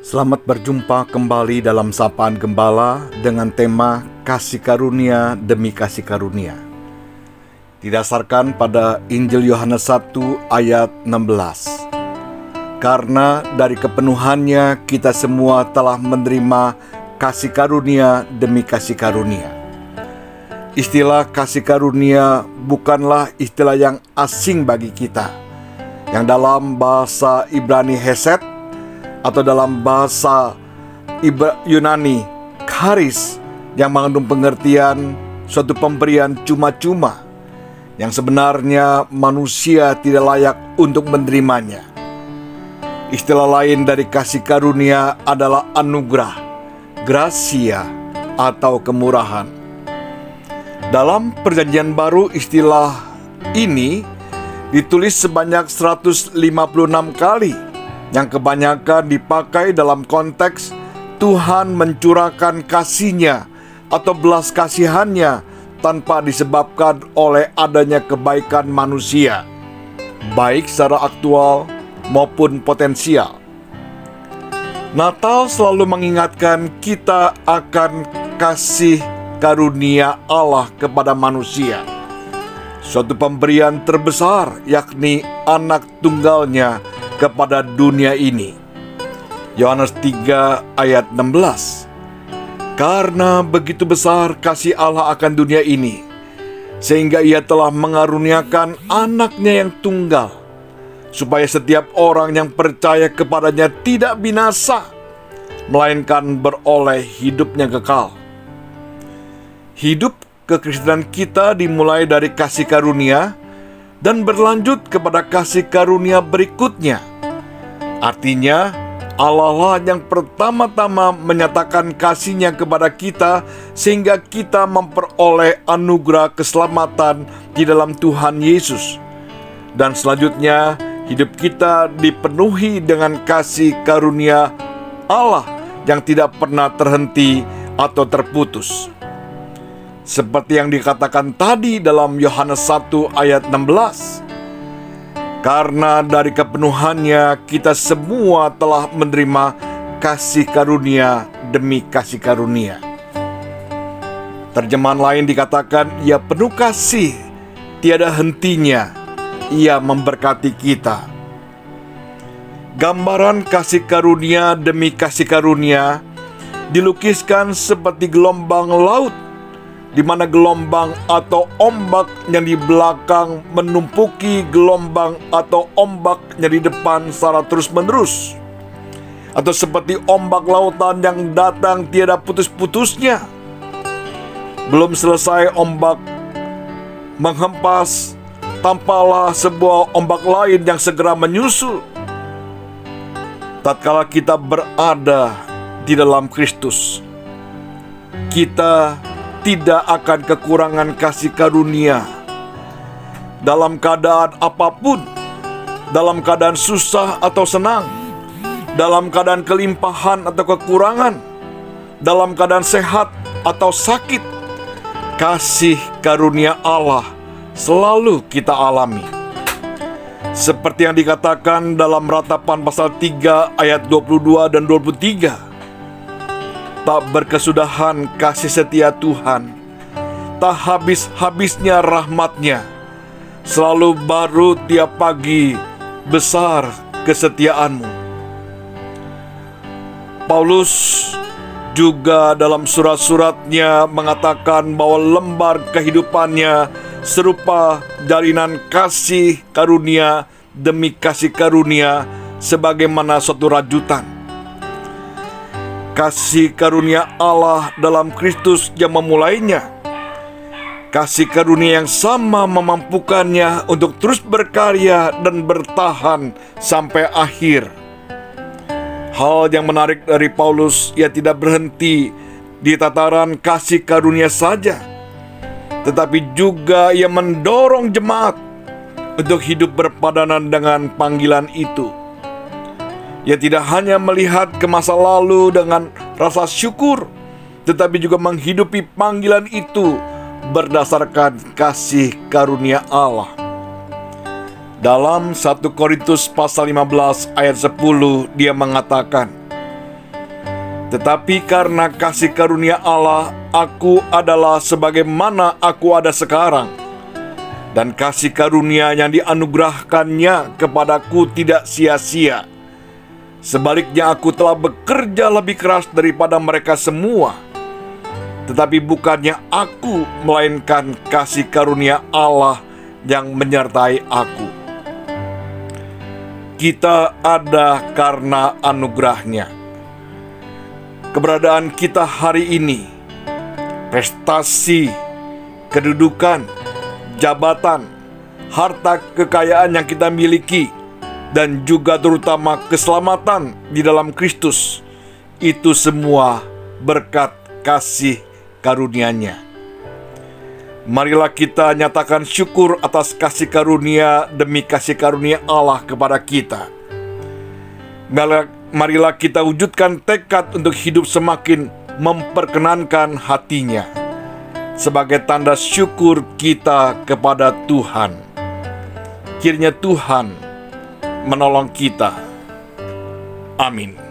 Selamat berjumpa kembali dalam Sapaan Gembala dengan tema Kasih Karunia Demi Kasih Karunia. Didasarkan pada Injil Yohanes 1 ayat 16. Karena dari kepenuhannya kita semua telah menerima kasih karunia demi kasih karunia. Istilah kasih karunia bukanlah istilah yang asing bagi kita, yang dalam bahasa Ibrani hesed atau dalam bahasa Yunani charis, yang mengandung pengertian suatu pemberian cuma-cuma yang sebenarnya manusia tidak layak untuk menerimanya. Istilah lain dari kasih karunia adalah anugerah, gracia, atau kemurahan. Dalam Perjanjian Baru, istilah ini ditulis sebanyak 156 kali, yang kebanyakan dipakai dalam konteks Tuhan mencurahkan kasih-Nya atau belas kasihan-Nya tanpa disebabkan oleh adanya kebaikan manusia, baik secara aktual maupun potensial. Natal selalu mengingatkan kita akan kasih karunia Allah kepada manusia, suatu pemberian terbesar, yakni anak tunggalnya kepada dunia ini. Yohanes 3 ayat 16. Karena begitu besar kasih Allah akan dunia ini, sehingga Ia telah mengaruniakan anaknya yang tunggal, supaya setiap orang yang percaya kepadanya tidak binasa, melainkan beroleh hidupnya kekal. Hidup kekristenan kita dimulai dari kasih karunia dan berlanjut kepada kasih karunia berikutnya. Artinya, Allah lah yang pertama-tama menyatakan kasih-Nya kepada kita sehingga kita memperoleh anugerah keselamatan di dalam Tuhan Yesus. Dan selanjutnya, hidup kita dipenuhi dengan kasih karunia Allah yang tidak pernah terhenti atau terputus. Seperti yang dikatakan tadi dalam Yohanes 1 ayat 16. Karena dari kepenuhannya kita semua telah menerima kasih karunia demi kasih karunia. Terjemahan lain dikatakan, Ia penuh kasih, tiada hentinya, Ia memberkati kita. Gambaran kasih karunia demi kasih karunia dilukiskan seperti gelombang laut, di mana gelombang atau ombak yang di belakang menumpuki gelombang atau ombak yang di depan secara terus-menerus, atau seperti ombak lautan yang datang tiada putus-putusnya. Belum selesai ombak menghempas, tampaklah sebuah ombak lain yang segera menyusul. Tatkala kita berada di dalam Kristus, kita tidak akan kekurangan kasih karunia. Dalam keadaan apapun, dalam keadaan susah atau senang, dalam keadaan kelimpahan atau kekurangan, dalam keadaan sehat atau sakit, kasih karunia Allah selalu kita alami. Seperti yang dikatakan dalam Ratapan pasal 3 ayat 22 dan 23. Tak berkesudahan kasih setia Tuhan, tak habis-habisnya rahmat-Nya, selalu baru tiap pagi, besar kesetiaan-Mu. Paulus juga dalam surat-suratnya mengatakan bahwa lembar kehidupannya serupa jalinan kasih karunia demi kasih karunia sebagaimana suatu rajutan. Kasih karunia Allah dalam Kristus yang memulainya. Kasih karunia yang sama memampukannya untuk terus berkarya dan bertahan sampai akhir. Hal yang menarik dari Paulus, ia tidak berhenti di tataran kasih karunia saja, tetapi juga ia mendorong jemaat untuk hidup berpadanan dengan panggilan itu. Ia tidak hanya melihat ke masa lalu dengan rasa syukur, tetapi juga menghidupi panggilan itu berdasarkan kasih karunia Allah. Dalam 1 Korintus pasal 15 ayat 10 dia mengatakan, Tetapi karena kasih karunia Allah, aku adalah sebagaimana aku ada sekarang. Dan kasih karunia yang dianugerahkannya kepadaku tidak sia-sia. Sebaliknya aku telah bekerja lebih keras daripada mereka semua. Tetapi bukannya aku, melainkan kasih karunia Allah yang menyertai aku. Kita ada karena anugerahnya. Keberadaan kita hari ini, prestasi, kedudukan, jabatan, harta kekayaan yang kita miliki, dan juga terutama keselamatan di dalam Kristus, itu semua berkat kasih karunia-Nya. Marilah kita nyatakan syukur atas kasih karunia demi kasih karunia Allah kepada kita. Marilah kita wujudkan tekad untuk hidup semakin memperkenankan hati-Nya sebagai tanda syukur kita kepada Tuhan. Kiranya Tuhan menolong kita. Amin.